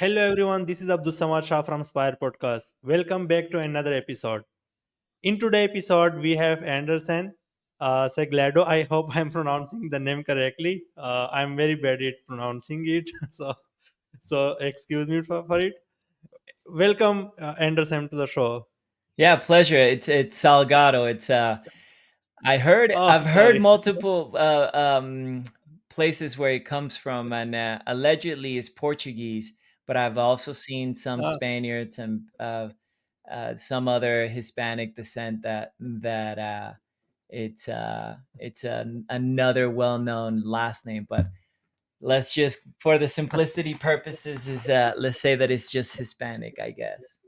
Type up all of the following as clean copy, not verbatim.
Hello everyone, this is Shah from Spire Podcast. Welcome back to another episode. In today's episode, we have Anderson Seglado. I hope I'm pronouncing the name correctly. I'm very bad at pronouncing it, so excuse me for it. Welcome, Anderson, to the show. Yeah, pleasure. It's Salgado. Oh, I've heard sorry. multiple places where it comes from, and allegedly is Portuguese. But I've also seen some Uh, Spaniards and some other Hispanic descent that it's another well-known last name. But let's just, for the simplicity purposes, is let's say that it's just Hispanic, I guess.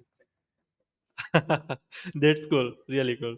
that's cool. Really cool.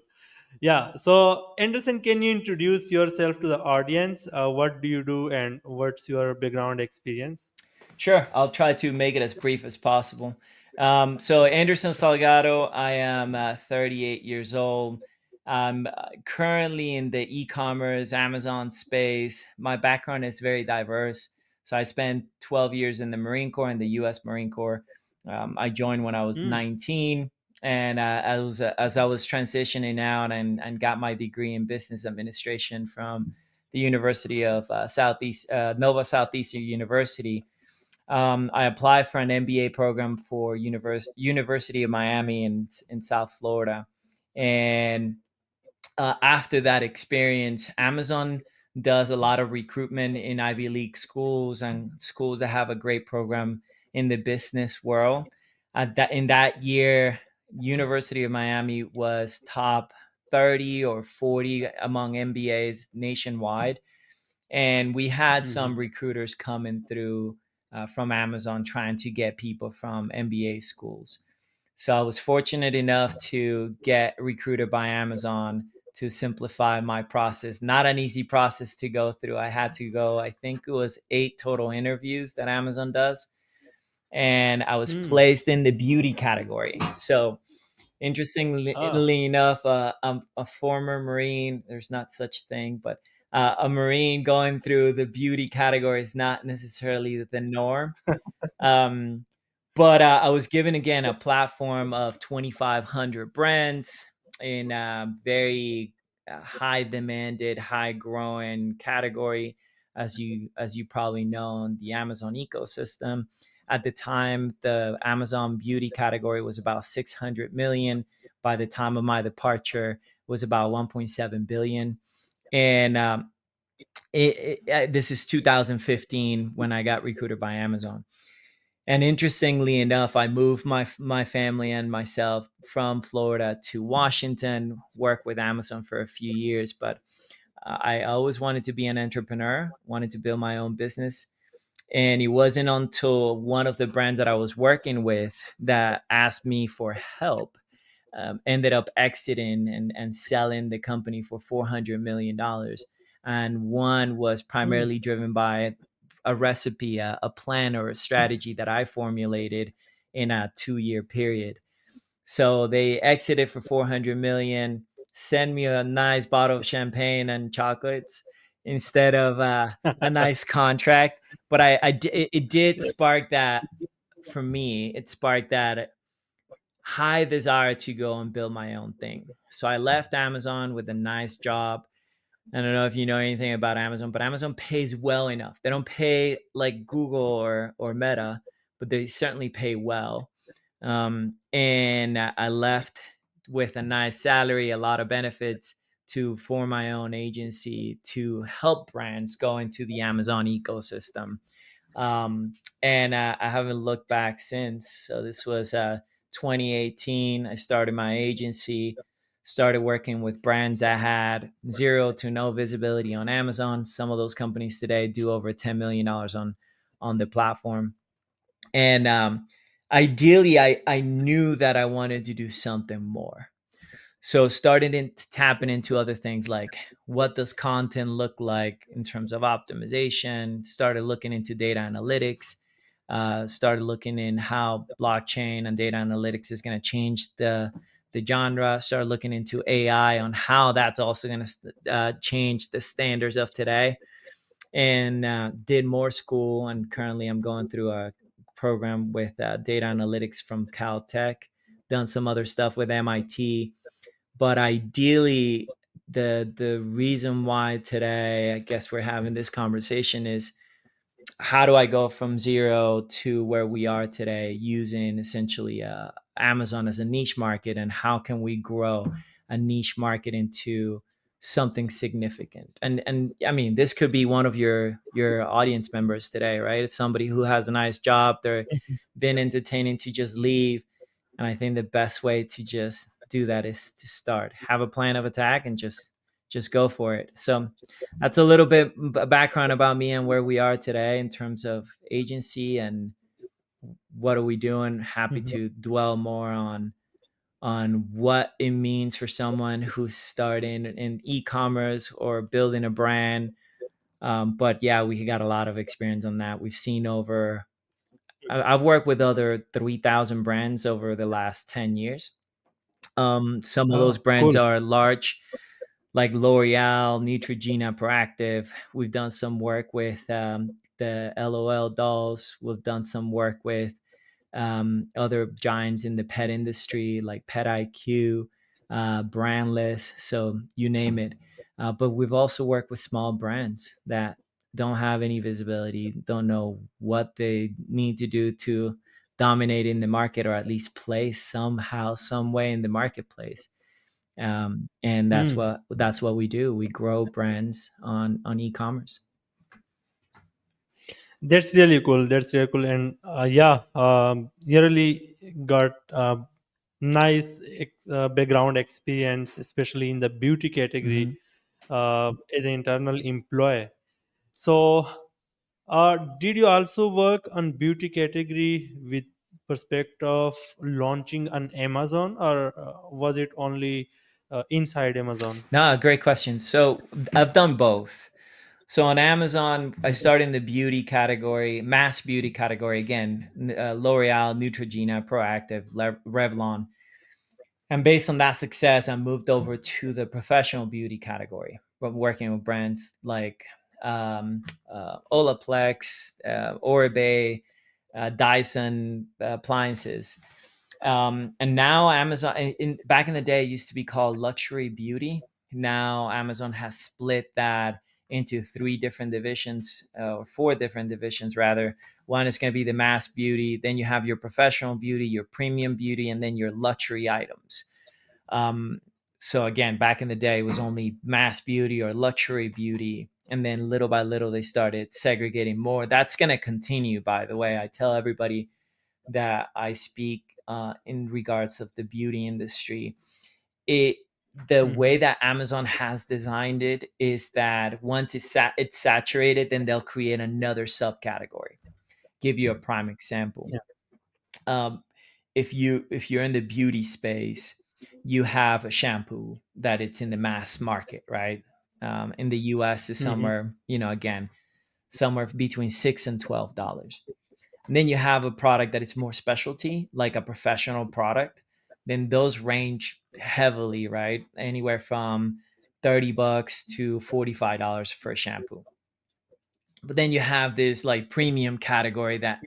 Yeah. So, Anderson, can you introduce yourself to the audience? What do you do, and what's your background experience? Sure, I'll try to make it as brief as possible. So, Anderson Salgado, I am 38 years old. I'm currently in the e-commerce Amazon space. My background is very diverse. So, I spent 12 years in the Marine Corps, in the U.S. Marine Corps. I joined when I was Hmm. 19, and as I was transitioning out and got my degree in business administration from the University of Nova Southeastern University. I applied for an MBA program for University of Miami in South Florida, and after that experience, Amazon does a lot of recruitment in Ivy League schools and schools that have a great program in the business world. In that year, University of Miami was top 30 or 40 among MBAs nationwide, and we had Mhm. some recruiters coming through from Amazon trying to get people from MBA schools. So I was fortunate enough to get recruited by Amazon to simplify my process. Not an easy process to go through. I had to go, I think it was 8 total interviews that Amazon does. And I was Hmm. placed in the beauty category. So Ah. interestingly enough, I'm a former Marine. There's not such thing, but a Marine going through the beauty category is not necessarily the norm. Um, but I was given again a platform of 2,500 brands in a very high demanded, high growing category, as you probably know, in the Amazon ecosystem. At the time, the Amazon beauty category was about 600 million. By the time of my departure, it was about 1.7 billion. And this is 2015 when I got recruited by Amazon. And interestingly enough, I moved my family and myself from Florida to Washington, work with Amazon for a few years. But I always wanted to be an entrepreneur, wanted to build my own business. And it wasn't until one of the brands that I was working with that asked me for help, ended up exiting and selling the company for $400 million. And one was Hmm. primarily driven by a recipe, a plan, or a strategy that I formulated in a 2 year period. So they exited for 400 million, send me a nice bottle of champagne and chocolates instead of a nice contract. But it did spark that for me. It sparked that high desire to go and build my own thing. So I left Amazon with a nice job. I don't know if you know anything about Amazon, but Amazon pays well enough. They don't pay like Google or Meta, but they certainly pay well. And I left with a nice salary, a lot of benefits to form my own agency to help brands go into the Amazon ecosystem. um, and I haven't looked back since. So this was 2018. I started my agency, started working with brands that had zero to no visibility on Amazon. Some of those companies today do over $10 million on the platform. And ideally, I knew that I wanted to do something more. So started in tapping into other things like what does content look like in terms of optimization. Started looking into data analytics. Started looking in how blockchain and data analytics is going to change the genre. Started looking into AI on how that's also going to change the standards of today. And did more school. And currently, I'm going through a program with data analytics from Caltech, done some other stuff with MIT. But ideally, the reason why today I guess we're having this conversation is, how do I go from zero to where we are today using essentially Amazon as a niche market, and how can we grow a niche market into something significant? And I mean, this could be one of your audience members today, right? It's somebody who has a nice job, they're been entertaining to just leave, and I think the best way to just do that is to start, have a plan of attack, and just go for it. So that's a little bit background about me and where we are today in terms of agency and what are we doing. Happy Mhm. to dwell more on what it means for someone who's starting in e-commerce or building a brand. But yeah, we got a lot of experience on that. We've seen over I've worked with other 3,000 brands over the last 10 years. Some of those Oh, brands cool. are large, like L'Oreal, Neutrogena, Proactive. We've done some work with the LOL dolls. We've done some work with other giants in the pet industry like Pet IQ, Brandless, so you name it. But we've also worked with small brands that don't have any visibility, don't know what they need to do to dominate in the market, or at least play somehow, some way in the marketplace. And Mm. that's what we do. We grow brands on e-commerce. That's really cool. That's really cool. And yeah, you really got nice background experience, especially in the beauty category Mhm. as an internal employee. So, did you also work on beauty category with perspective of launching on Amazon, or was it only inside Amazon? No, great question. So I've done both. So on Amazon, I Mhm. started in the beauty category, mass beauty category again, L'Oreal, Neutrogena, Proactive, Revlon. And based on that success, I moved over to the professional beauty category, but working with brands like Olaplex, Oribe, Dyson appliances. And now Amazon, back in the day, it used to be called luxury beauty. Now Amazon has split that into three different divisions, or four different divisions rather. One is going to be the mass beauty, then you have your professional beauty, your premium beauty, and then your luxury items. Um, so again, back in the day, it was only mass beauty or luxury beauty, and then little by little they started segregating more. That's going to continue, by the way. I tell everybody that I speak in regards of the beauty industry. It The way Mhm. that Amazon has designed it is that once it's saturated, then they'll create another subcategory. Give you a prime example. Yeah. Um, if you're in the beauty space, you have a shampoo that it's in the mass market, right? In the US is Mhm. somewhere, again, somewhere between $6 and $12. And then you have a product that is more specialty, like a professional product. Then those range heavily, right? Anywhere from $30 to $45 for a shampoo. But then you have this like premium category that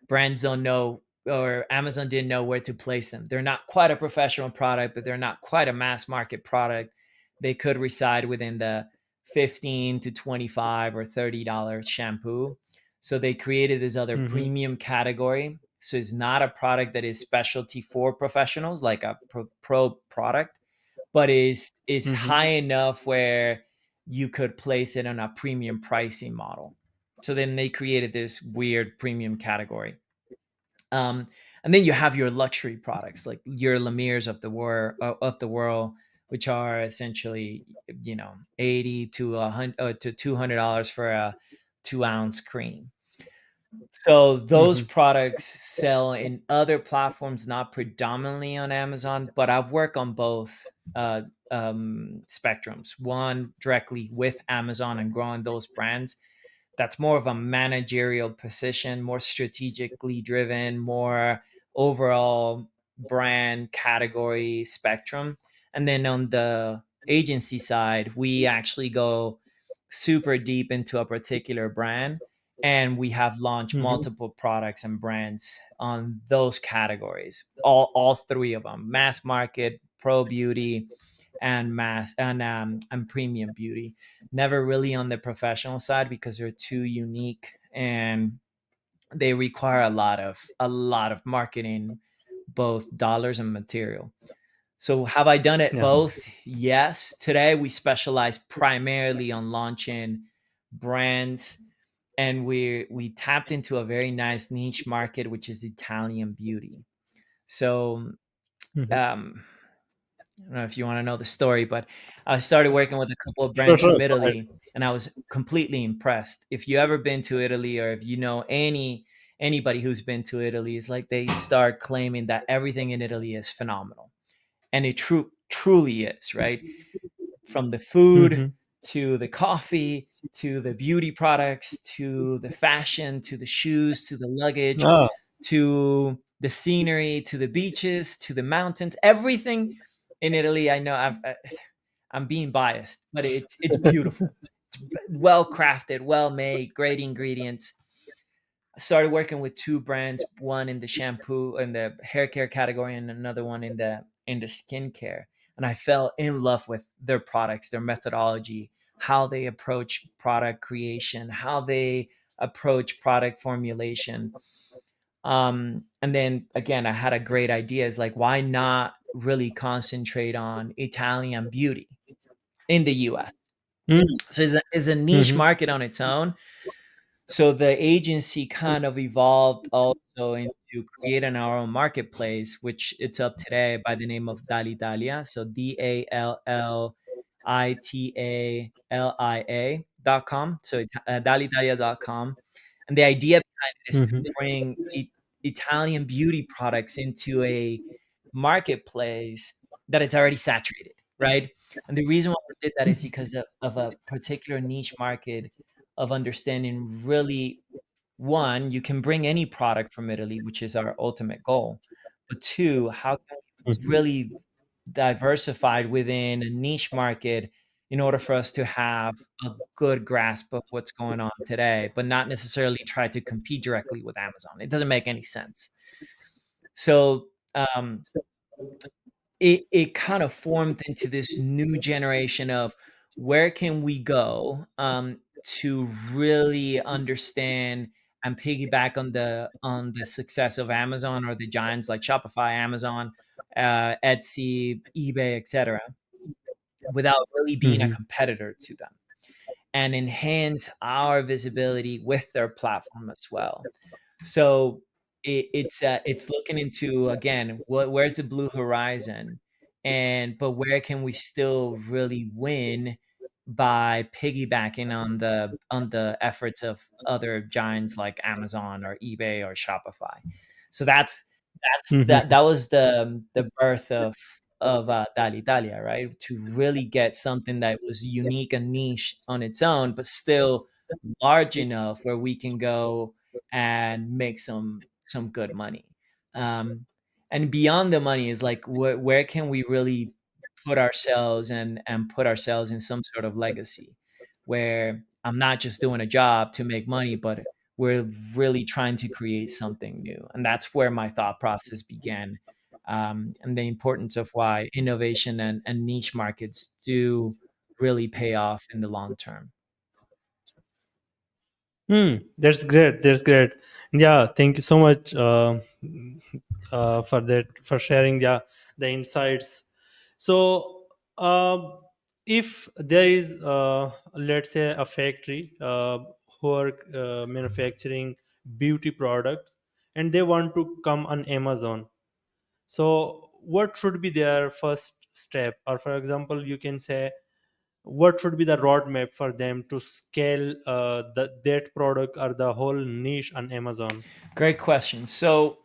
brands don't know, or Amazon didn't know where to place them. They're not quite a professional product, but they're not quite a mass market product. They could reside within the 15 to 25 or $30 shampoo. So they created this other Mhm. premium category. So it's not a product that is specialty for professionals like a pro product, but is Mhm. high enough where you could place it on a premium pricing model. So then they created this weird premium category. Um, and then you have your luxury products like your Lemire's of the world, which are essentially 80 to 100 to $200 for a 2-ounce cream. So those Mhm. products sell in other platforms, not predominantly on Amazon, but I've worked on both spectrums. One directly with Amazon and growing those brands, that's more of a managerial position, more strategically driven, more overall brand category spectrum. And then on the agency side, we actually go super deep into a particular brand and we have launched Mm-hmm. multiple products and brands on those categories, all three of them: mass market, pro beauty, and mass and premium beauty. Never really on the professional side because they're too unique and they require a lot of marketing, both dollars and material. So have I done it Yeah. both? Yes. Today we specialize primarily on launching brands, and we tapped into a very nice niche market, which is Italian beauty. So Mm-hmm. um, I don't know if you want to know the story, but I started working with a couple of Sure, brands sure. from Go ahead. Italy, and I was completely impressed. If you ever been to Italy, or if you know anybody who's been to Italy, it's like they start claiming that everything in Italy is phenomenal, and it truly is, right? From the food Mm-hmm. to the coffee to the beauty products to the fashion to the shoes to the luggage Ah. to the scenery to the beaches to the mountains, everything in Italy. I know I'm being biased, but it's beautiful. It's well crafted, well made, great ingredients. I started working with two brands, one in the shampoo and the hair care category, and another one in the skincare. And I fell in love with their products, their methodology, how they approach product creation, how they approach product formulation. And then again, I had a great idea. It's like, why not really concentrate on Italian beauty in the US? So it's a niche Mm-hmm. market on its own. So the agency kind of evolved also into creating our own marketplace, which it's up today by the name of Dall'Italia. So DALLITALIA.com. So it's dall'Italia.com. And the idea behind it is to Mm-hmm. bring Italian beauty products into a marketplace that it's already saturated, right? And the reason why we did that is because of a particular niche market of understanding really, one, you can bring any product from Italy, which is our ultimate goal. But two, how can we Mm-hmm. really diversified within a niche market in order for us to have a good grasp of what's going on today, but not necessarily try to compete directly with Amazon. It doesn't make any sense. So it kind of formed into this new generation of where can we go to really understand and piggyback on the success of Amazon or the giants like Shopify, Amazon, Etsy, eBay, etc., without really being a Mm-hmm. competitor to them, and enhance our visibility with their platform as well. So it's looking into, again, where's the blue horizon, and but where can we still really win by piggybacking on the efforts of other giants like Amazon or eBay or Shopify. So that Mm-hmm. was the birth of Dall'Italia, right? To really get something that was unique and niche on its own, but still large enough where we can go and make some good money. Um, and beyond the money is like where can we really put ourselves and put ourselves in some sort of legacy where I'm not just doing a job to make money, but we're really trying to create something new. And that's where my thought process began. And the importance of why innovation and niche markets do really pay off in the long term. That's great. That's great. Yeah, thank you so much for that, for sharing, yeah, the insights. So, if there is, let's say, a factory who are manufacturing beauty products, and they want to come on Amazon, so what should be their first step? Or, for example, you can say, what should be the roadmap for them to scale that product or the whole niche on Amazon? Great question. So,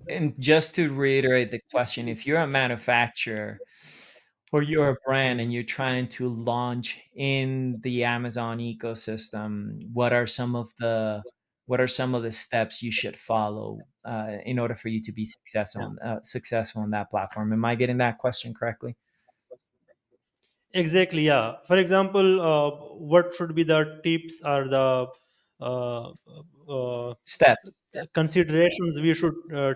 and just to reiterate the question, if you're a manufacturer or you're a brand and Mhm. you're trying to launch in the Amazon ecosystem, what are some of the steps you should follow in order for you to be Yeah. successful on that platform? Am I getting that question correctly? Exactly, yeah. For example, what should be the tips or the uh, uh, Steps. considerations we should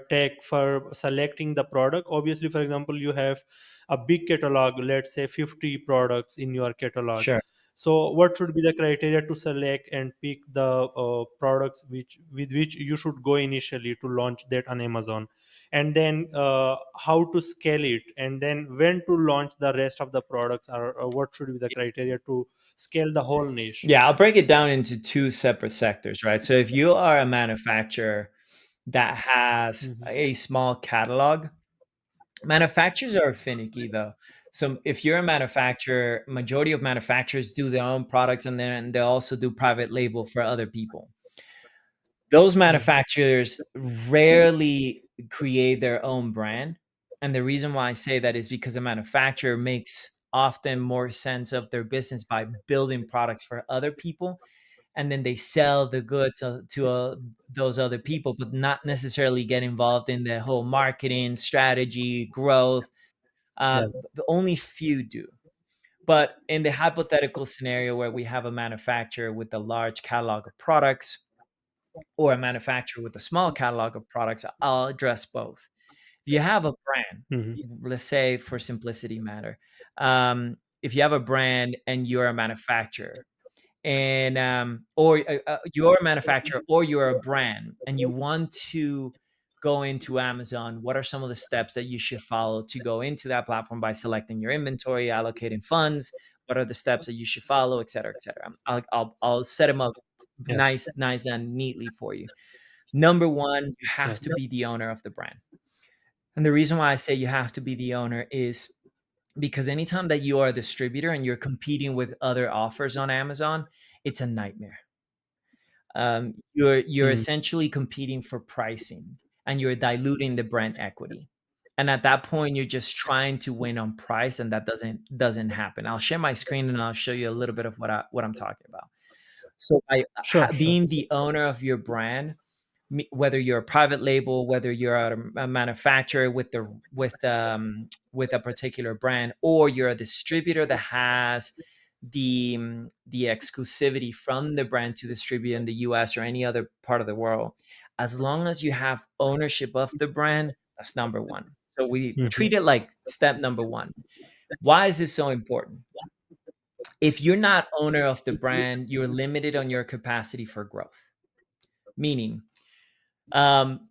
take for selecting the product. Obviously, for example, you have a big catalog, let's say 50 products in your catalog. Sure. So what should be the criteria to select and pick the products with which you should go initially to launch that on Amazon, and then how to scale it, and then when to launch the rest of the products, or what should be the criteria to scale the whole niche? Yeah, I'll break it down into two separate sectors, right? So if you are a manufacturer that has Mhm. a small catalog, manufacturers are finicky though. So if you're a manufacturer, majority of manufacturers do their own products and then they also do private label for other people. Those Mhm. manufacturers rarely create their own brand. And the reason why I say that is because a manufacturer makes often more sense of their business by building products for other people, and then they sell the goods to those other people, but not necessarily get involved in the whole marketing strategy growth. Yeah. The only few do. But in the hypothetical scenario where we have a manufacturer with a large catalog of products or a manufacturer with a small catalog of products, I'll address both. If you have a brand, Mhm. let's say for simplicity matter, if you have a brand and you're a manufacturer, and or you're a manufacturer or you're a brand and you want to go into Amazon, what are some of the steps that you should follow to go into that platform by selecting your inventory, allocating funds? What are the steps that you should follow, et cetera, et cetera? I'll set them up Yeah. nice and neatly for you. Number one, you Yeah. have to be the owner of the brand. And the reason why I say you have to be the owner is because anytime that you are a distributor and you're competing with other offers on Amazon, it's a nightmare. You're Mhm. essentially competing for pricing and you're diluting the brand equity. And at that point, you're just trying to win on price, and that doesn't happen. I'll share my screen and I'll show you a little bit of what I'm talking about. So by Sure. Sure. being the owner of your brand, whether you're a private label, whether you're a manufacturer with a particular brand, or you're a distributor that has the exclusivity from the brand to distribute in the US or any other part of the world, as long as you have ownership of the brand, that's number one. So we Mhm. treat it like step number one. Why is this so important? If you're not owner of the brand, you're limited on your capacity for growth. Meaning, um,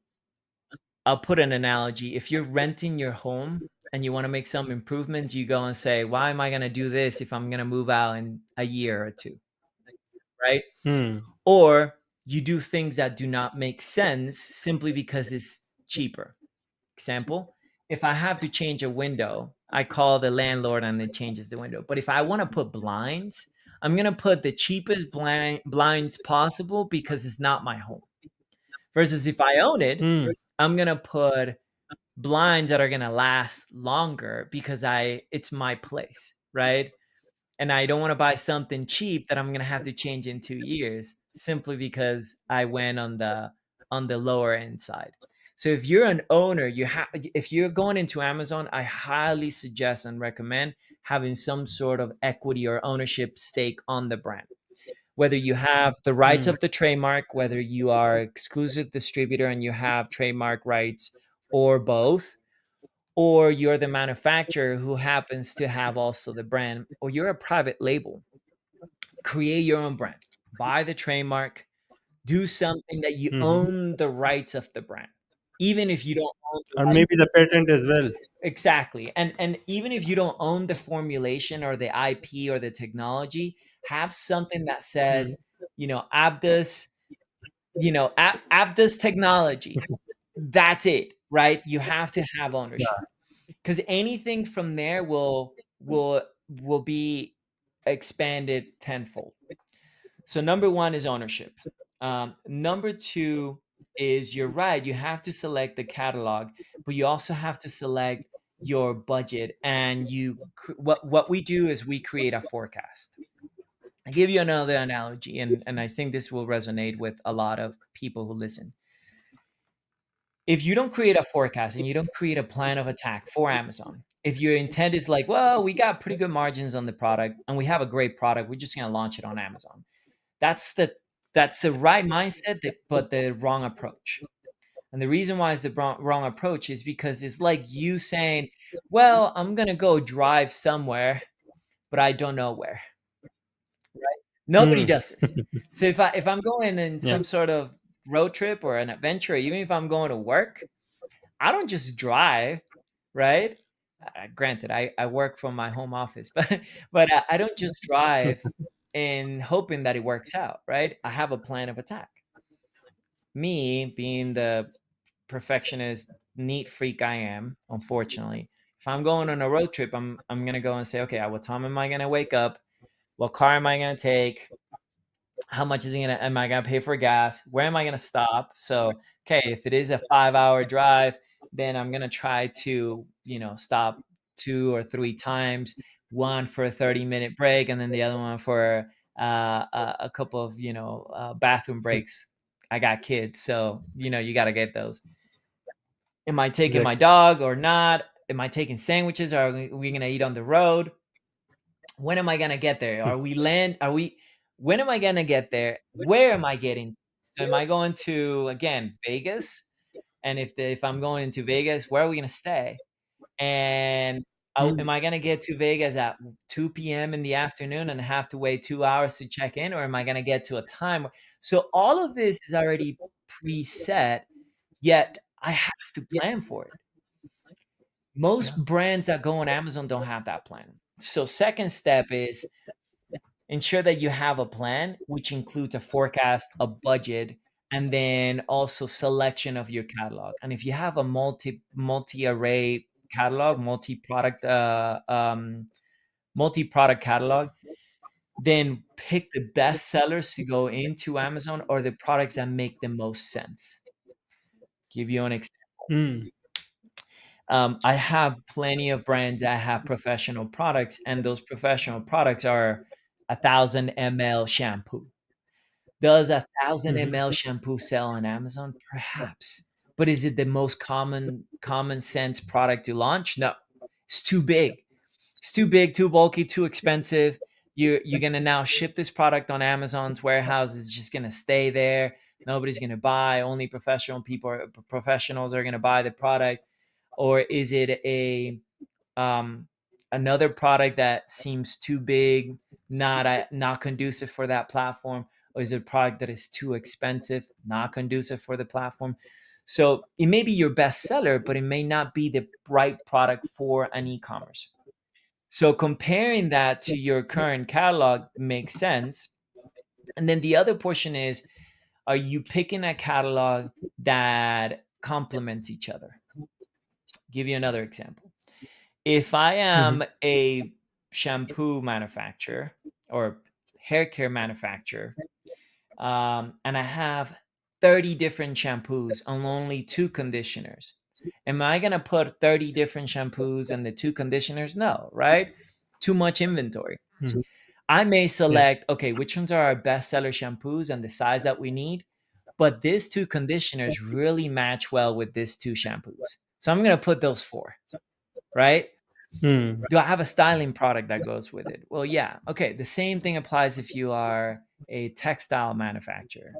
I'll put an analogy. If you're renting your home and you want to make some improvements, you go and say, why am I going to do this if I'm going to move out in a year or two? Right? Mm. Or you do things that do not make sense simply because it's cheaper. Example, if I have to change a window, I call the landlord and it changes the window. But if I want to put blinds, I'm going to put the cheapest blinds possible because it's not my home. Versus if I own it, Mm. I'm going to put blinds that are going to last longer because it's my place, right? And I don't want to buy something cheap that I'm going to have to change in 2 years simply because I went on the lower end side. So if you're an owner, if you're going into Amazon, I highly suggest and recommend having some sort of equity or ownership stake on the brand. Whether you have the rights Mm. of the trademark, whether you are exclusive distributor and you have trademark rights, or both, or you're the manufacturer who happens to have also the brand, or you're a private label, create your own brand, buy the trademark, do something that you Mhm. own the rights of the brand, even if you don't own the Or right. maybe the patent as well. Exactly. And even if you don't own the formulation or the IP or the technology, have something that Mm. says, Abdus, Abdus technology. That's it, right? You have to have ownership. Yeah. Because anything from there will be expanded tenfold. So number one is ownership. Number two is, you're right, you have to select the catalog, but you also have to select your budget. And what we do is we create a forecast. I give you another analogy, and I think this will resonate with a lot of people who listen. If you don't create a forecast and you don't create a plan of attack for Amazon, if your intent is like, well, we got pretty good margins on the product and we have a great product, we're just going to launch it on Amazon. That's That's the right mindset, but the wrong approach. And the reason why it's the wrong approach is because it's like you saying, well, I'm going to go drive somewhere, but I don't know where. Nobody Mm. does this. So if I'm going in Yeah. some sort of road trip or an adventure, even if I'm going to work, I don't just drive, right? Granted, I work from my home office, but I don't just drive in hoping that it works out, right? I have a plan of attack. Me being the perfectionist, neat freak I am, unfortunately, if I'm going on a road trip, I'm gonna go and say, okay, at what time am I gonna wake up? What car am I gonna take? How much is it gonna am I gonna pay for gas? Where am I gonna stop? So, okay, if it is a 5-hour drive, then I'm gonna try to, stop 2 or 3 times, one for a 30-minute break, and then the other one for a couple of bathroom breaks. I got kids, so you got to get those. Am I taking my Exactly. dog or not? Am I taking sandwiches? Or are we gonna eat on the road? When am I gonna get there? When am I gonna get there? Where am I getting to? So am I going to, again, Vegas? And if I'm going into Vegas, where are we gonna stay? And Mm. am I gonna get to Vegas at 2 p.m. in the afternoon and have to wait 2 hours to check in, or am I gonna get to a time? So all of this is already preset, yet I have to plan for it. Yeah. Most brands that go on Amazon don't have that plan. So second step is ensure that you have a plan, which includes a forecast, a budget, and then also selection of your catalog. And if you have a multi-array catalog, multi-product catalog, then pick the best sellers to go into Amazon or the products that make the most sense. Give you an example. Mm. I have plenty of brands that have professional products, and those professional products are 1,000 ml shampoo. Does a 1,000 Mhm. ml shampoo sell on Amazon? Perhaps. But is it the most common sense product to launch? No. It's too big. It's too big, too bulky, too expensive. You're gonna now ship this product on Amazon's warehouse. It's just gonna stay there. Nobody's gonna buy. Only professionals are gonna buy the product. Or is it um, another product that seems too big, not conducive for that platform, or is it a product that is too expensive, not conducive for the platform? So it may be your best seller, but it may not be the right product for an e-commerce. So comparing that to your current catalog makes sense. And then the other portion is, are you picking a catalog that complements each other? Give you another example. If I Mhm. am a shampoo manufacturer or hair care manufacturer, and I have 30 different shampoos and only two conditioners, am I going to put 30 different shampoos and the two conditioners? No, right? Too much inventory. Mhm. I may Yeah. select, okay, which ones are our bestseller shampoos and the size that we need, but these two conditioners really match well with these two shampoos. So I'm going to put those four, right? Mm. Do I have a styling product that goes with it? Well, yeah. Okay. The same thing applies if you are a textile manufacturer.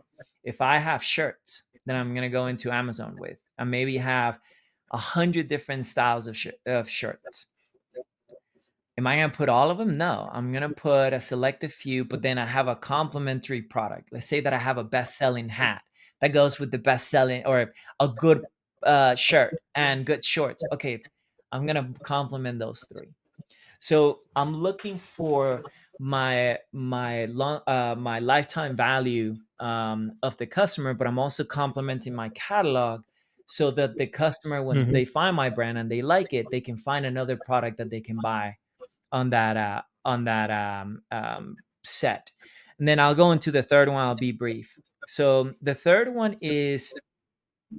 If I have shirts, then I'm going to go into Amazon with and maybe have 100 different styles of shirts. Am I going to put all of them? No, I'm going to put a selective few, but then I have a complementary product. Let's say that I have a best selling hat that goes with the best selling, or a good shirt and good shorts. Okay, I'm going to complement those three. So I'm looking for my lifetime value of the customer, but I'm also complementing my catalog so that the customer, when Mhm. they find my brand and they like it, they can find another product that they can buy on that set. And then I'll go into the third one. I'll be brief. So the third one is,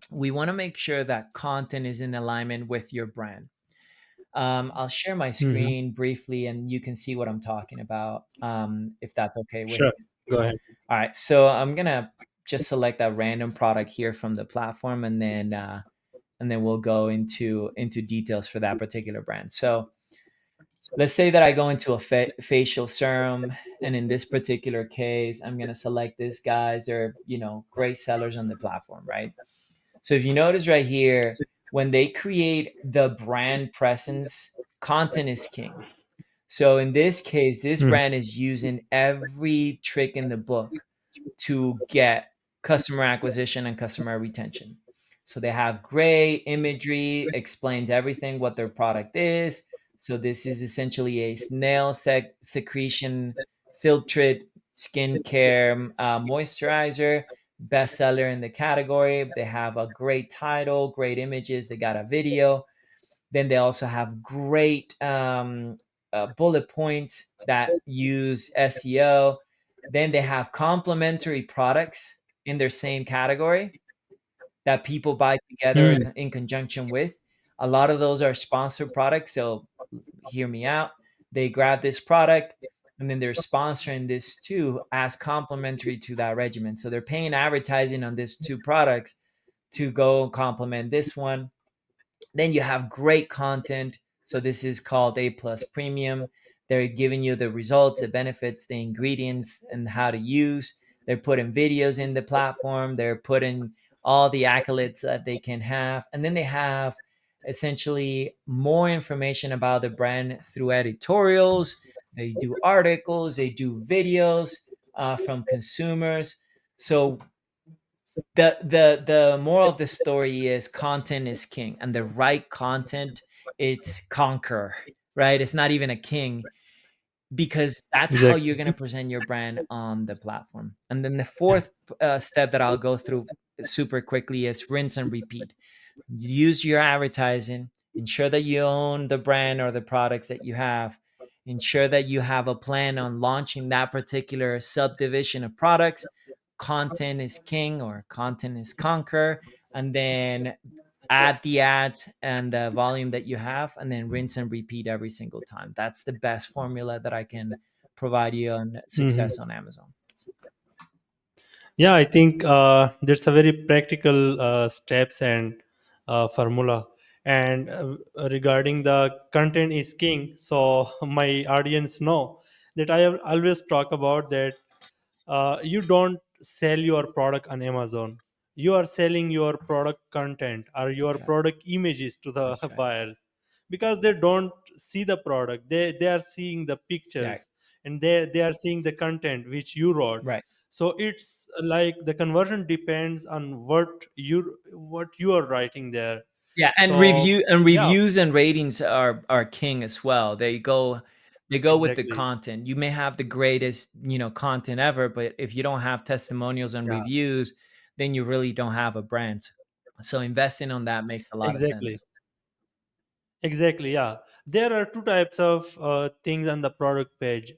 we want to make sure that content is in alignment with your brand. I'll share my Mhm. screen briefly and you can see what I'm talking about, if that's okay with Sure. you. Go ahead. All right. So I'm going to just select a random product here from the platform, and then we'll go into details for that particular brand. So Let's say that I go into a facial serum, and in this particular case, I'm going to select this guys. They're, great sellers on the platform, right? So if you notice right here, when they create the brand presence, content is king. So in this case, this Mm. brand is using every trick in the book to get customer acquisition and customer retention. So they have great imagery, explains everything what their product is. So this is essentially a snail secretion filtered skincare moisturizer, bestseller in the category. They have a great title, great images. They got a video. Then they also have great bullet points that use SEO. Then they have complementary products in their same category that people buy together Mm. in conjunction with. A lot of those are sponsored products. So hear me out. They grab this product and then they're sponsoring this too as complementary to that regimen. So they're paying advertising on these two products to go complement this one. Then you have great content. So this is called A plus premium. They're giving you the results, the benefits, the ingredients, and how to use. They're putting videos in the platform. They're putting all the accolades that they can have. And then they have essentially more information about the brand through editorials. They do articles, they do videos from consumers. So the moral of the story is content is king, and the right content, it's conquer, right? It's not even a king, because that's how you're Exactly. going to present your brand on the platform. And then the fourth step that I'll go through super quickly is rinse and repeat. Use your advertising, ensure that you own the brand or the products that you have, ensure that you have a plan on launching that particular subdivision of products. Content is king, or content is conquer. And then add the ads and the volume that you have, and then rinse and repeat every single time. That's the best formula that I can provide you on Mhm. success on Amazon. Yeah, I think there's a very practical steps and formula. And regarding the content is king, so my audience know that I have always talk about that. You don't sell your product on Amazon. You are selling your product content or your Right. product images to the That's right. buyers, because they don't see the product. They are seeing the Yeah. pictures, and they are seeing the content which you wrote. Right. So it's like the conversion depends on what you are writing there. Yeah, and So yeah, reviews and ratings are king as well. They go with the exactly. content. You may have the greatest, content ever, but if you don't have testimonials and Yeah, reviews, then you really don't have a brand. So investing on that makes a lot of exactly. sense. Exactly, yeah. There are two types of things on the product page.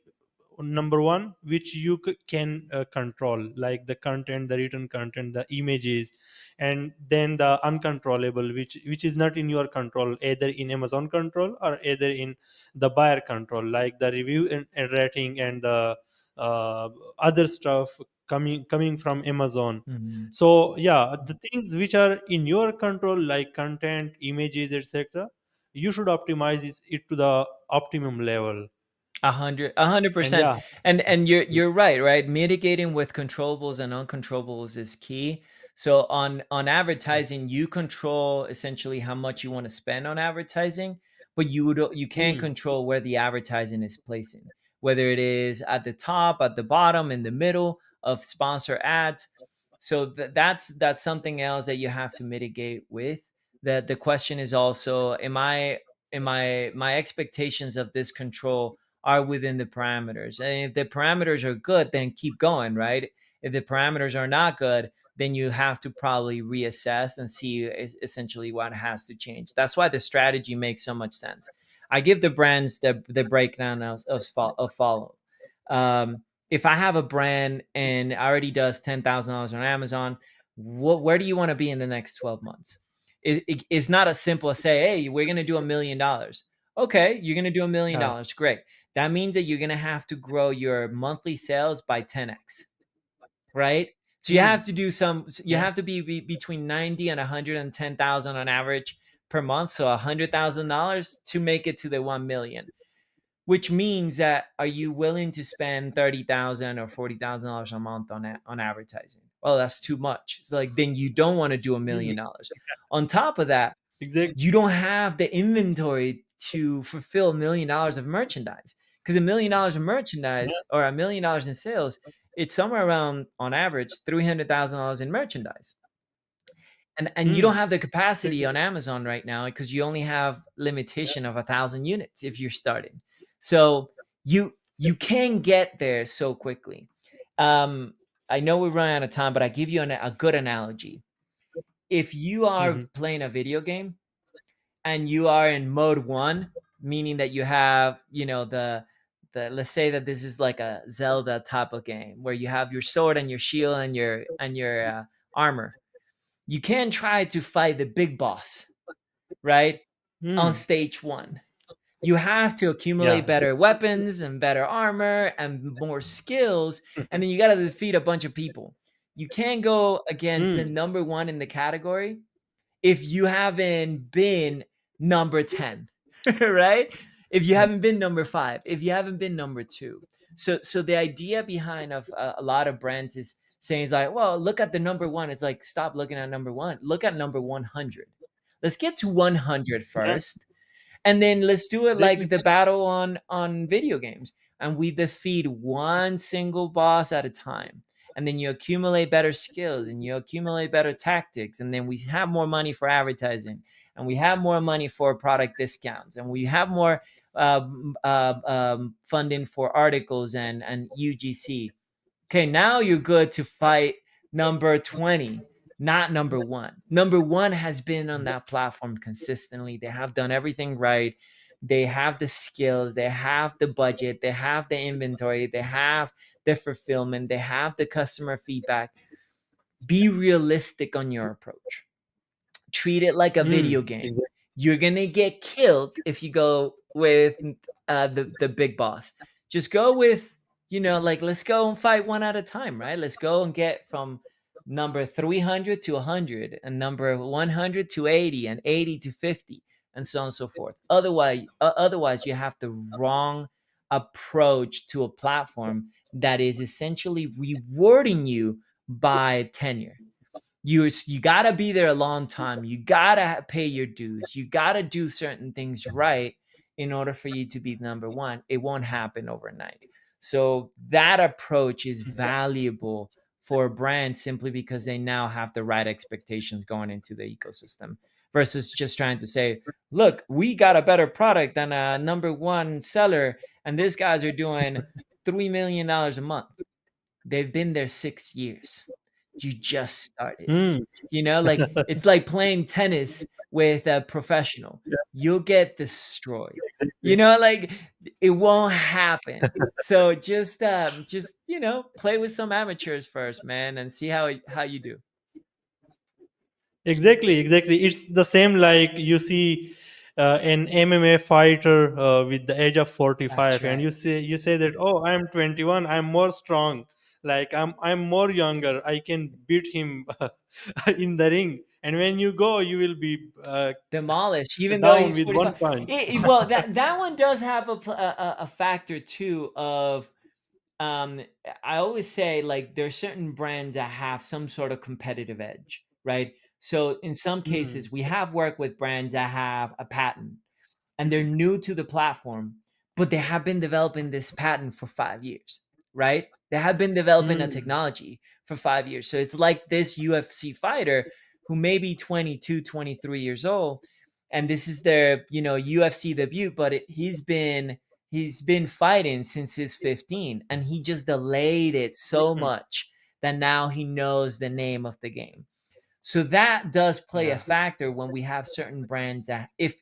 Number one, which you can control, like the content, the written content, the images, and then the uncontrollable, which is not in your control, either in Amazon control or either in the buyer control, like the review and rating and the uh, other stuff coming from Amazon. Mhm. So yeah, the things which are in your control, like content, images, etc., you should optimize it to the optimum level. 100, And 100%. yeah. And you're right, right? Mitigating with controllables and uncontrollables is key. So on advertising, you control essentially how much you want to spend on advertising, but you can't Hmm. control where the advertising is placing, whether it is at the top, at the bottom, in the middle of sponsor ads. So that's something else that you have to mitigate with. The question is also, am I my expectations of this control are within the parameters. And if the parameters are good, then keep going, right? If the parameters are not good, then you have to probably reassess and see essentially what has to change. That's why the strategy makes so much sense. I give the brands the breakdown of follow. If I have a brand and already does $10,000 on Amazon, where do you want to be in the next 12 months? It's not as simple as say, hey, we're going to do $1 million. Okay, you're going to do $1 million. Yeah. Great. That means that you're going to have to grow your monthly sales by 10x, right? So you Hmm. have to do you Yeah. have to be between 90 and 110,000 on average per month. So $100,000 to make it to the 1 million. which means that are you willing to spend 30,000 or $40,000 a month on advertising? Well, that's too much. It's like then you don't want to do Mm, $1 million. On top of that, exactly. you don't have the inventory to fulfill $1 million of merchandise, because $1 million of Yeah. merchandise or $1 million in sales, it's somewhere around on average $300,000 in merchandise. And you don't Mm, have the capacity exactly. on Amazon right now because you only have limitation of 1,000 units if you're starting. So you can get there so quickly. Um, I know we're running out of time, but I give you a good analogy. If you are Hmm. playing a video game and you are in mode one, meaning that you have, the let's say that this is like a Zelda type of game where you have your sword and your shield and your armor. You can try to fight the big boss, right? On Mm, stage one. You have to accumulate yeah. better weapons and better armor and more skills, and then you got to defeat a bunch of people. You can't go against the Mm, number one in the category if you haven't been number 10, right? If you haven't been number 5, if you haven't been number 2. So the idea behind of a lot of brands is saying is like, well, look at the number 1. It's like, stop looking at number 1. Look at number 100. Let's get to 100 yeah. first, and then let's do it like Exactly. the battle on video games, and we defeat one single boss at a time, and then you accumulate better skills and you accumulate better tactics, and then we have more money for advertising, and we have more money for product discounts, and we have more funding for articles and UGC. Okay, now you're good to fight number 20, not number 1. Number 1 has been on that platform consistently. They have done everything right. They have the skills, they have the budget, they have the inventory, they have the fulfillment, they have the customer feedback. Be realistic on your approach. Treat it like a video Mm, game. exactly. You're gonna get killed if you go with the big boss. Just go with, like, let's go and fight one at a time, right? Let's go and get from number 300 to 100, and number 100 to 80, and 80 to 50, and so on and so forth. Otherwise, you have the wrong approach to a platform that is essentially rewarding you by tenure. You got to be there a long time. You got to pay your dues. You got to do certain things right in order for you to be number 1. It won't happen overnight. So that approach is valuable for brands simply because they now have the right expectations going into the ecosystem versus just trying to say, look, we got a better product than a number 1 seller, and these guys are doing $3 million a month. They've been there 6 years. You just started. Mm. Like, it's like playing tennis with a professional. Yeah, You'll get destroyed. exactly. Like, it won't happen. So just play with some amateurs first, man, and see how you do. Exactly, exactly. It's the same like you see an MMA fighter with the age of That's 45, and right. you say that, oh, I'm 21, I'm more strong, like I'm more younger, I can beat him in the ring. And when you go, you will be Demolish, even though down he's with one 45. punch. Well, that one does have a factor too of, um I always say, like, there's certain brands that have some sort of competitive edge, right? So in some Mm, cases we have worked with brands that have a patent and they're new to the platform, but they have been developing this patent for 5 years, right? They have been developing a mm, technology for 5 years. So it's like this UFC fighter who may be 22, 23 years old, and this is their, UFC debut, but he's been fighting since he's 15, and he just delayed it so mm. much that now he knows the name of the game. So that does play a Yeah, factor when we have certain brands that, if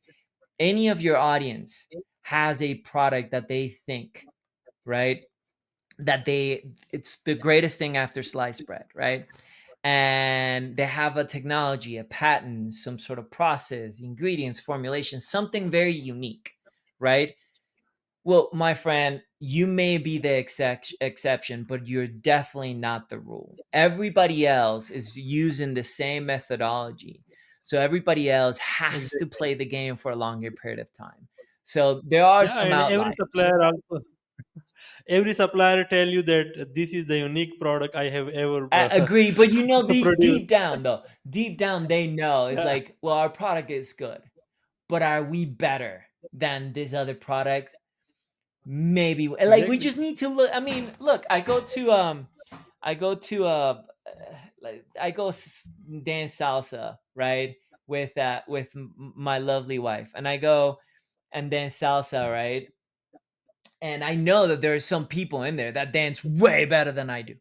any of your audience has a product that they think, right, that it's the greatest thing after sliced bread, right, and they have a technology, a patent, some sort of process, ingredients, formulation, something very unique, right? Well, my friend, you may be the exception, but you're definitely not the rule. Everybody else is using the same methodology. So everybody else has to exactly. play the game for a longer period of time. So there are Yeah, some and outliers. every supplier tell you that this is the unique product I have ever I agree, but the produced. deep down though, deep down they know it's Yeah, like, well, our product is good, but are we better than this other product? Maybe like we exactly. just need to look. I mean, look, I go to like I go dance salsa, right? With my lovely wife, and I go and dance salsa, right? And I know that there are some people in there that dance way better than I do,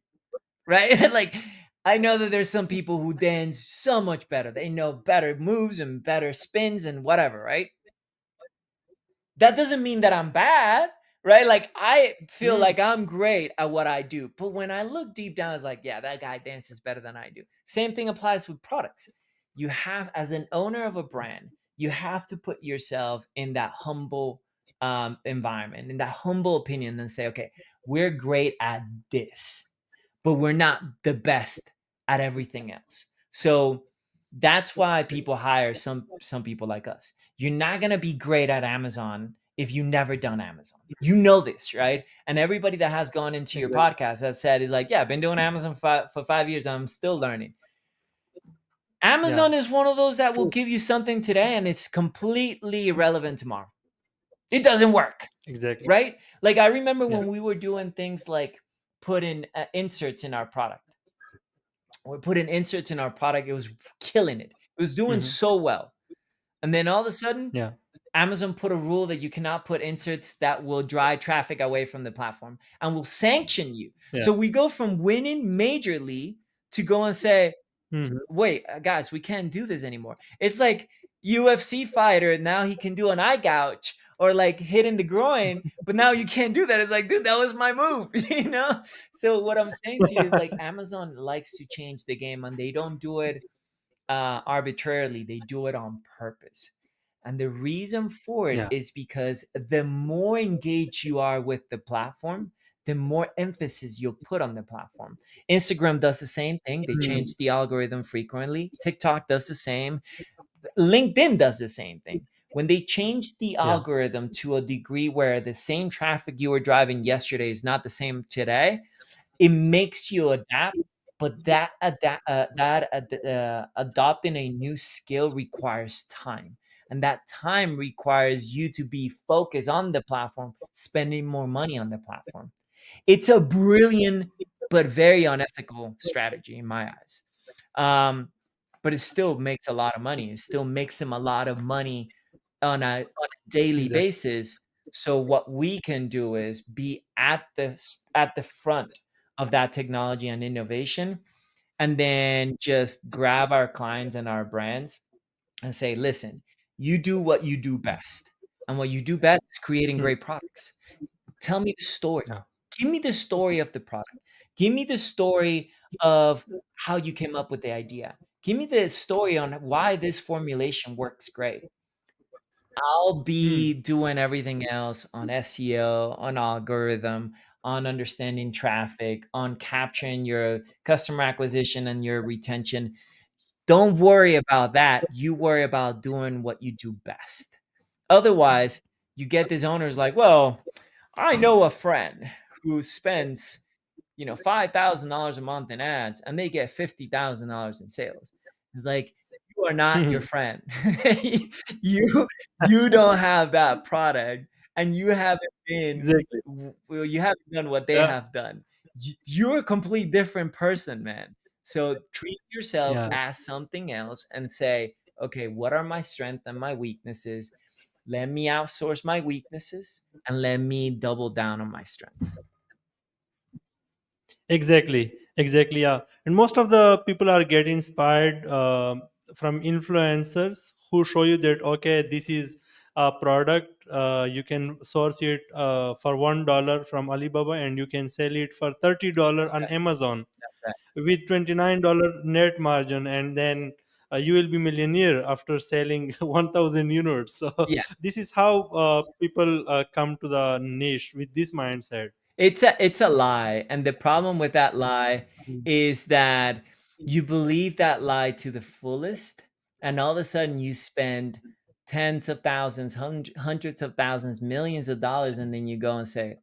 right? Like I know that there's some people who dance so much better. They know better moves and better spins and whatever, right? That doesn't mean that I'm bad, right? Like I feel Hmm. like I'm great at what I do. But when I look deep down, it's like, yeah, that guy dances better than I do. Same thing applies with products. You have, as an owner of a brand, you have to put yourself in that humble environment, in that humble opinion, and say, okay, we're great at this, but we're not the best at everything else. So that's why people hire some people like us. You're not going to be great at Amazon if you never done Amazon. You know this, right? And everybody that has gone into your Exactly. podcast has said is like, yeah, I've been doing Amazon for 5 years. I'm still learning. Yeah, Amazon is one of those that will true. give you something today and it's completely irrelevant tomorrow. It doesn't work, Exactly. right? Like I remember Yeah. when we were doing things like putting inserts in our product. We're putting inserts in our product. It was killing it. It was doing Hmm. so well. And then all of a sudden, Yeah. Amazon put a rule that you cannot put inserts that will drive traffic away from the platform and will sanction you. Yeah. So we go from winning majorly to go and say, Hmm. wait, guys, we can't do this anymore. It's like UFC fighter now he can do an eye gouge or like hitting the groin, but now you can't do that. It's like, dude, that was my move, you know. So what I'm saying to you is like Amazon likes to change the game, and they don't do it arbitrarily. They do it on purpose. And the reason for it Yeah. is because the more engaged you are with the platform, the more emphasis you'll put on the platform. Instagram does the same thing. They Mm. change the algorithm frequently. TikTok does the same. LinkedIn does the same thing. When they change the Yeah. algorithm to a degree where the same traffic you were driving yesterday is not the same today, it makes you adapt, but adopting a new skill requires time, and that time requires you to be focused on the platform, spending more money on the platform. It's a brilliant but very unethical strategy in my eyes. Um, but it still makes a lot of money. It still makes them a lot of money on a daily Exactly. basis. So what we can do is be at the front of that technology and innovation, and then just grab our clients and our brands and say, listen, you do what you do best. And what you do best is creating Mm. great products. Tell me the story. Yeah. Give me the story of the product. Give me the story of how you came up with the idea. Give me the story on why this formulation works great. I'll Mm. be doing everything else on SEO, on algorithm, on understanding traffic, on capturing your customer acquisition and your retention. Don't worry about that. You worry about doing what you do best. Otherwise, you get these owners like, well, I know a friend who spends, $5,000 a month in ads and they get $50,000 in sales. It's like, you are not your Mhm. friend. you you don't have that product, and you haven't been Exactly. well, you haven't done what they Yeah. have done. You're a complete different person, man. So treat yourself Yeah. as something else and say, okay, what are my strengths and my weaknesses? Let me outsource my weaknesses and let me double down on my strengths. Exactly. Exactly. Yeah. And most of the people are getting inspired from influencers who show you that okay, this is a product. You can source it for $1 from Alibaba, and you can sell it for $30 on Right, Amazon right. with $29 net margin, and then you will be millionaire after selling 1,000 units. So Yeah. this is how people come to the niche with this mindset. It's a lie, and the problem with that lie is that you believe that lie to the fullest, and all of a sudden you spend tens of thousands, hundreds of thousands, millions of dollars, and then you go and say,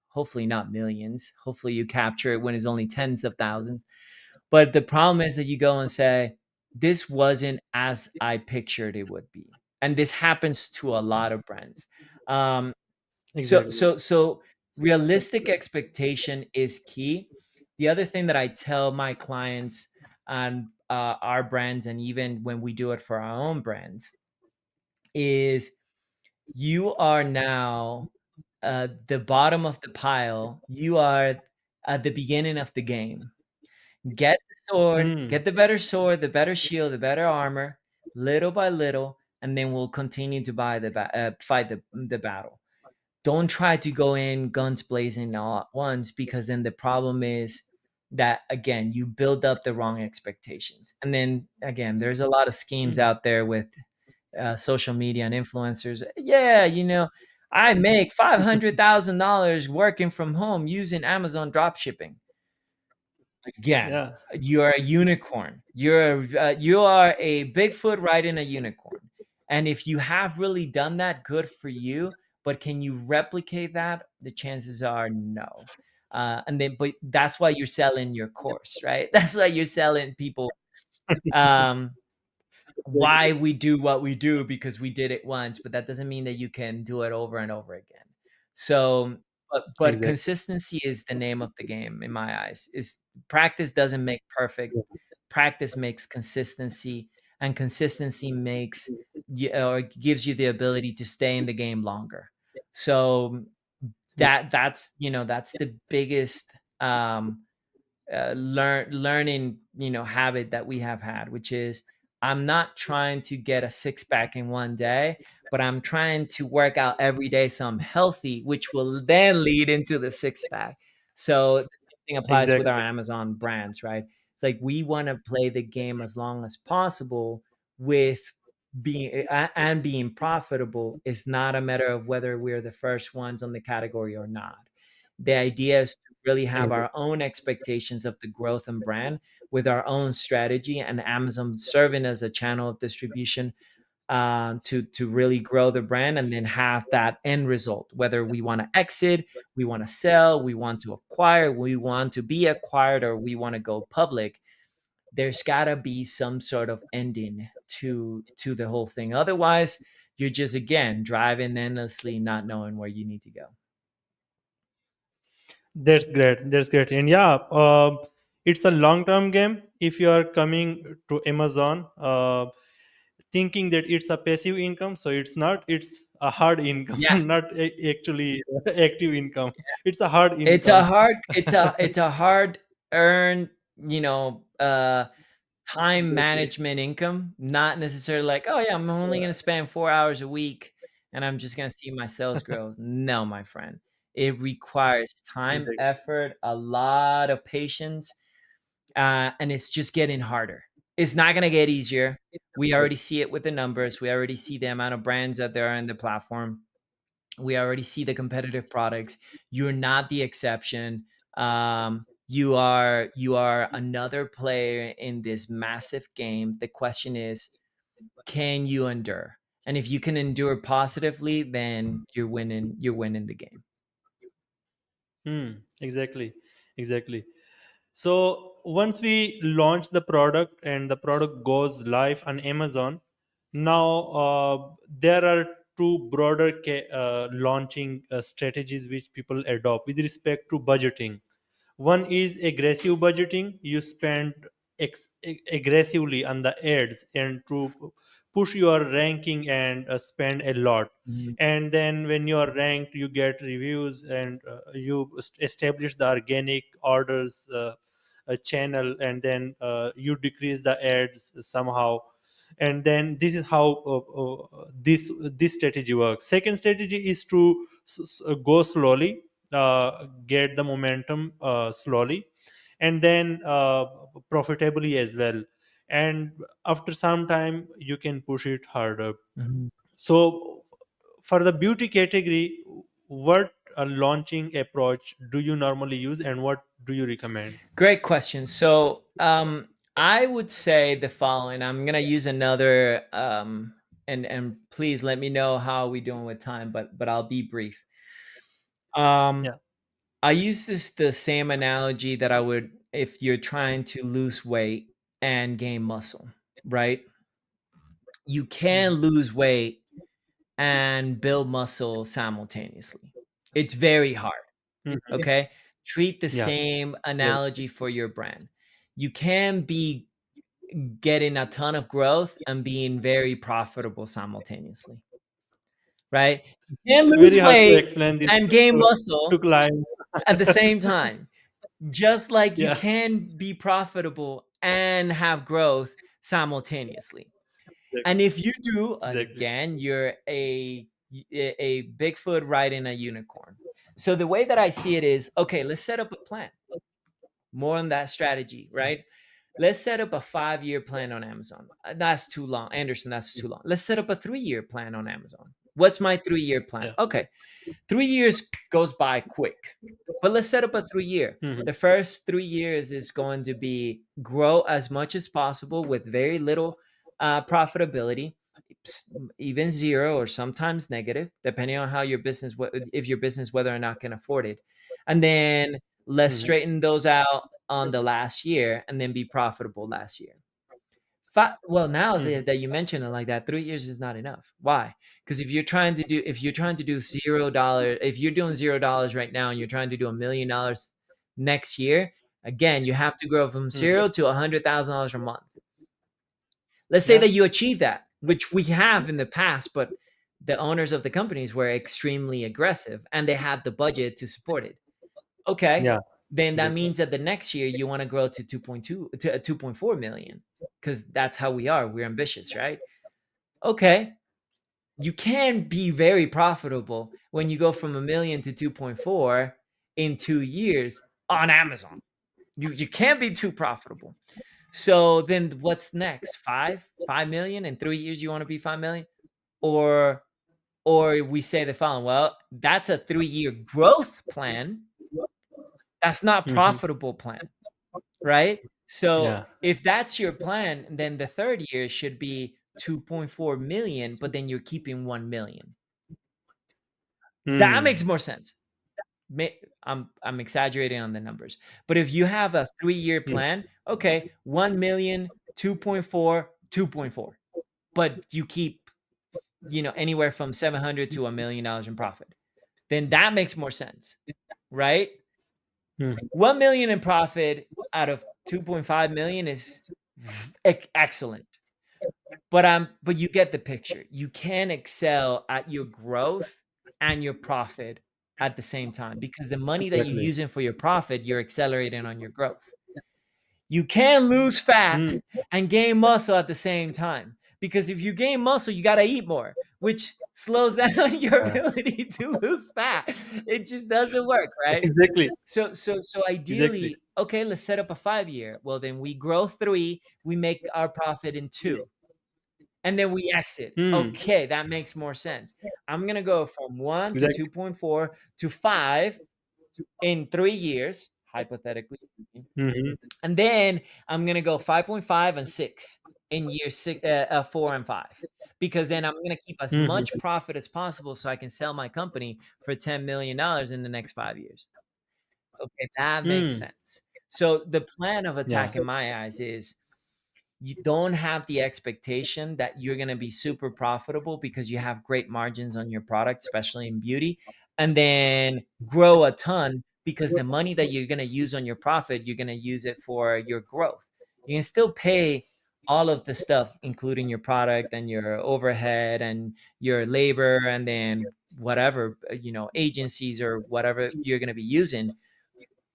hopefully not millions. Hopefully you capture it when it's only tens of thousands. But the problem is that you go and say, this wasn't as I pictured it would be. And this happens to a lot of brands. Um, so Exactly. so so realistic expectation is key. The other thing that I tell my clients on our brands, and even when we do it for our own brands, is you are now the bottom of the pile. You are at the beginning of the game. Get the sword, Hmm. get the better sword, the better shield, the better armor, little by little, and then we'll continue to fight the battle. Don't try to go in guns blazing all at once, because then the problem is that, again, you build up the wrong expectations. And then again, there's a lot of schemes Hmm. out there with social media and influencers. Yeah, I make $500,000 working from home using Amazon drop shipping. Again, Yeah. you're a unicorn. You are a Bigfoot riding a unicorn. And if you have really done that, good for you. But can you replicate that? The chances are no. But that's why you're selling your course, right? That's why you're selling people um, why we do what we do, because we did it once, but that doesn't mean that you can do it over and over again. So, but Exactly. consistency is the name of the game in my eyes. Is practice doesn't make perfect. Practice makes consistency, and consistency makes or gives you the ability to stay in the game longer. So that's the biggest learning habit that we have had, which is, I'm not trying to get a six pack in one day, but I'm trying to work out every day so I'm healthy, which will then lead into the six pack. So the same thing applies with our Exactly. Amazon brands, right? It's like we want to play the game as long as possible with being profitable. It's not a matter of whether we're the first ones on the category or not. The idea is really have Exactly. our own expectations of the growth and brand with our own strategy, and Amazon serving as a channel of distribution to really grow the brand, and then have that end result. Whether we want to exit, we want to sell, we want to acquire, we want to be acquired, or we want to go public, there's gotta be some sort of ending to the whole thing. Otherwise, you're just again driving endlessly, not knowing where you need to go. That's great. That's great. And yeah, it's a long-term game. If you are coming to Amazon, thinking that it's a passive income, so it's not. It's a hard income, Yeah. not actually active income. It's a hard It's a income. hard it's a hard earned, you know, uh, time Exactly. management income, not necessarily like, "Oh, yeah, I'm only gonna spend 4 hours a week, and I'm just gonna see my sales grow." No, my friend. It requires time, Exactly. effort, a lot of patience, and it's just getting harder. It's not gonna get easier. We already see it with the numbers. We already see the amount of brands that there are in the platform. We already see the competitive products. You're not the exception. You are another player in this massive game. The question is, can you endure? And if you can endure positively, then you're winning. You're winning the game. Exactly. Exactly. So once we launch the product and the product goes live on Amazon, now there are two broader launching strategies which people adopt with respect to budgeting. One is aggressive budgeting. You spend aggressively on the ads and to push your ranking and spend a lot. Mhm. And then when you are ranked, you get reviews and you establish the organic orders channel, and then you decrease the ads somehow. And then this is how this strategy works. Second strategy is to go slowly, get the momentum slowly, and then profitably as well. And after some time you can push it harder. Mhm. So for the beauty category, what launching approach do you normally use and what do you recommend? Great question. So, I would say the following. I'm gonna use and please let me know how we doing with time, but I'll be brief. Um, Yeah. I use the same analogy that I would if you're trying to lose weight and gain muscle, right? You can Mhm. lose weight and build muscle simultaneously. It's very hard. Mhm. Okay. Treat the Yeah. same Yes. analogy for your brand. You can be getting a ton of growth and being very profitable simultaneously, right? You can It's lose very hard to weight explain this and gain to muscle clients. at the same time, just like you Yeah. can be profitable and have growth simultaneously. And Exactly. if you do, Exactly. again, you're a Bigfoot riding a unicorn. So the way that I see it is, okay, let's set up a plan. More on that strategy, right? Let's set up a 5-year plan on Amazon. That's too long. Anderson, that's too long. Let's set up a 3-year plan on Amazon. What's my 3-year plan? Yeah. Okay, 3 years goes by quick, but let's set up a 3-year. Mhm. The first 3 years is going to be grow as much as possible with very little profitability, even zero or sometimes negative, depending on how your business, if your business, whether or not can afford it. And then let's Mhm. straighten those out on the last year and then be profitable last year. Well, now Mhm. that you mention it like that, 3 years is not enough. Why? Because if you're trying to do $0, if you're doing $0 right now and you're trying to do $1 million next year, again, you have to grow from Mhm. 0 to $100,000 a month. Let's say Yeah. that you achieve that, which we have in the past, but the owners of the companies were extremely aggressive and they had the budget to support it. Okay, Yeah. then that Exactly. means that the next year you want to grow to 2.2 to 2.4 million, because that's how we are. We're ambitious, right? Okay, you can be very profitable when you go from a million to 2.4 in 2 years on Amazon. You can't be too profitable. So then what's next? 5 million in 3 years? You want to be 5 million? Or or we say the following, well, that's a 3-year growth plan. That's not Mhm. profitable plan, right? So Yeah. if that's your plan, then the third year should be 2.4 million, but then you're keeping 1 million. That makes Mm. more sense. I'm exaggerating on the numbers. But if you have a 3-year Yeah. plan, okay, 1 million, 2.4, 2.4. But you keep, anywhere from 700 to $1 million in profit. Then that makes more sense, right? Mhm. 1 million in profit out of 2.5 million is excellent. But you get the picture. You can excel at your growth and your profit at the same time, because the money that you're Exactly. using for your profit, you're accelerating on your growth. You can lose fat Mm. and gain muscle at the same time, because if you gain muscle, you got to eat more, which slows down your Yeah. ability to lose fat. It just doesn't work, right? Exactly. So Exactly. ideally, okay, let's set up a 5-year. Well, then we grow 3, we make our profit in 2, and then we exit. Mm. Okay, that makes more sense. I'm gonna go from 1 to Exactly. 2.4 to 5 in 3 years, hypothetically speaking, Mhm. and then I'm gonna go 5.5 and 6 in year 4 and 5, because then I'm gonna keep as much Mhm. profit as possible so I can sell my company for $10 million in the next 5 years. Okay, that makes Mm. sense. So the plan of Yeah. attack in my eyes is, you don't have the expectation that you're going to be super profitable because you have great margins on your product, especially in beauty, and then grow a ton, because the money that you're going to use on your profit, you're going to use it for your growth. You can still pay all of the stuff, including your product and your overhead and your labor, and then whatever, agencies or whatever you're going to be using,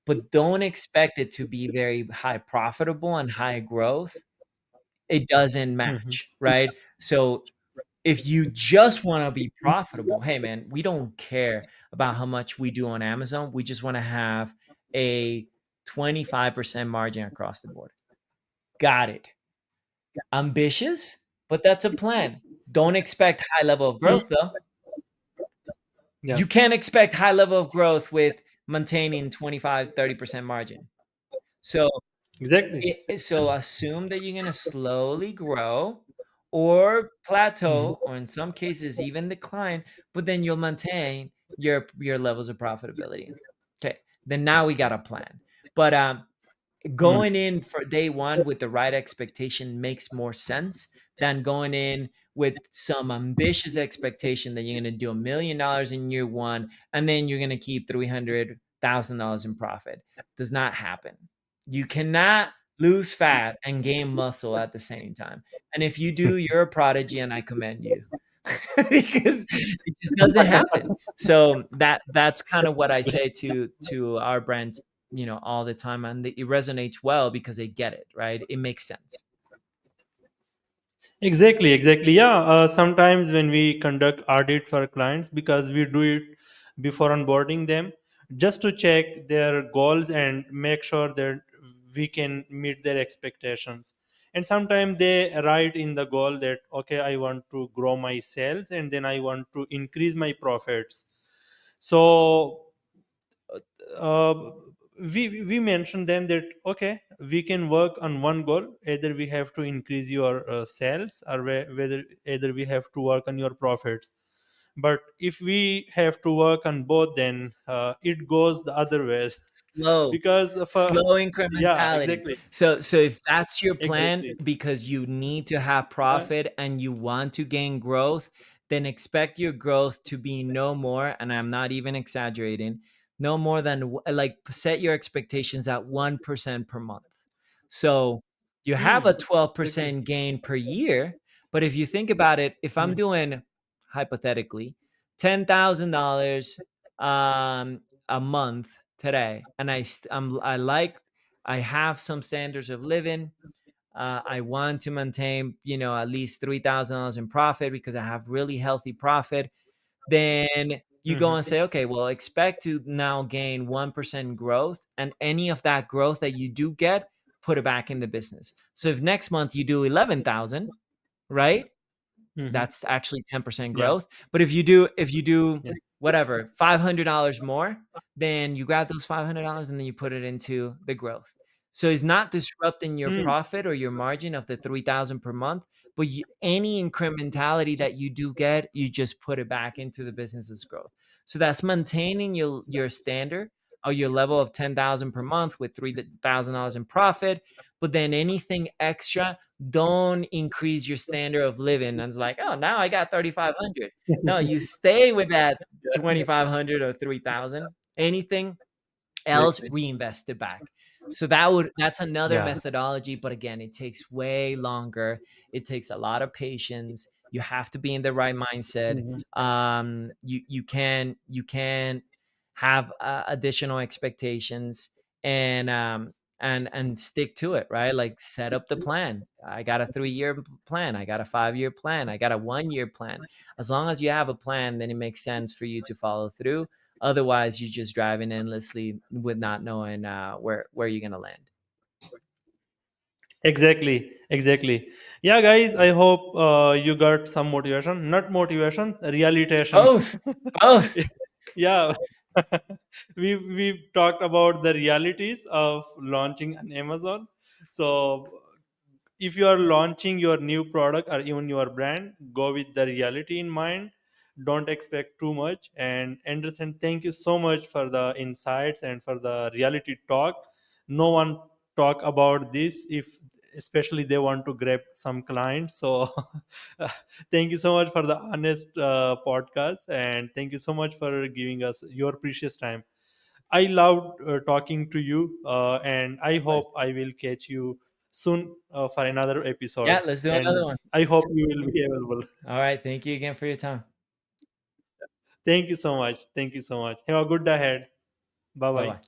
but don't expect it to be very high profitable and high growth. It doesn't Mhm. match, right? So if you just want to be profitable, hey man, we don't care about how much we do on Amazon. We just want to have a 25% margin across the board. Got it. Ambitious, but that's a plan. Don't expect high level of Mm. growth though. Yeah. You can't expect high level of growth with maintaining 25-30% margin. So Exactly. so assume that you're going to slowly grow, or Mhm. plateau, or in some cases even decline, but then you'll maintain your levels of profitability. Okay, then now we got a plan. But Mhm. going in for day one with the right expectation makes more sense than going in with some ambitious expectation that you're going to do $1 million in year one and then you're going to keep $300,000 in profit. Does not happen. You cannot lose fat and gain muscle at the same time. And if you do, you're a prodigy and I commend you. Because it just doesn't happen. So that's kind of what I say to our brands, all the time, and it resonates well because they get it, right? It makes sense. Exactly, exactly. Yeah, sometimes when we conduct audit for clients, because we do it before onboarding them, just to check their goals and make sure that we can meet their expectations. And sometimes they write in the goal that, okay, I want to grow my sales and then I want to increase my profits. So uh, we mentioned them that, okay, we can work on one goal. Either we have to increase your sales, or whether either we have to work on your profits. But if we have to work on both, then it goes the other ways. Slow, Because of slow yeah, incrementality. exactly, So if that's your plan exactly. because you need to have Yeah. profit and you want to gain growth, then expect your growth to be no more, and I'm not even exaggerating, no more than like set your expectations at 1% per month. So you have a Exactly. 12% gain per year, but if you think about it, if I'm Hmm. doing hypothetically $10,000 a month today, and I have some standards of living. I want to maintain, at least $3,000 in profit because I have really healthy profit. Then you go Hmm. and say, okay, well, expect to now gain 1% growth, and any of that growth that you do get, put it back in the business. So if next month you do 11,000, right? Hmm. That's actually 10% Yeah. growth. But if you do Yeah. whatever, $500 more, then you grab those $500 and then you put it into the growth. So it's not disrupting your Mm. profit or your margin of the 3,000 per month, but any incrementality that you do get, you just put it back into the business's growth. So that's maintaining your standard or your level of 10,000 per month with $3,000 in profit, but then anything extra, don't increase your standard of living and it's like, oh, now I got 3,500. No, you stay with that Yeah. 2,500 or 3,000. Anything else, Exactly. reinvest it back. So that's another Yeah. methodology, but again, it takes way longer. It takes a lot of patience. You have to be in the right mindset. Mhm. You can have additional expectations, and stick to it, right? Like, set up the plan. I got a 3-year plan, I got a 5-year plan, I got a 1-year plan. As long as you have a plan, then it makes sense for you to follow through. Otherwise, you're just driving endlessly with not knowing where you're gonna land. Exactly, exactly. Yeah, guys, I hope you got some motivation. Not motivation, realization. Both, both. Yeah. We talked about the realities of launching on Amazon. So if you are launching your new product or even your brand, go with the reality in mind. Don't expect too much. And Anderson, thank you so much for the insights and for the reality talk. No one talk about this, if especially they want to grab some clients. So thank you so much for the honest podcast, and thank you so much for giving us your precious time. I loved talking to you, and I Likewise. hope I will catch you soon for another episode. Yeah, let's do another And one. I hope you will be available. All right. Thank you again for your time. Thank you so much. Thank you so much. Have a good day ahead. Bye Bye bye. bye.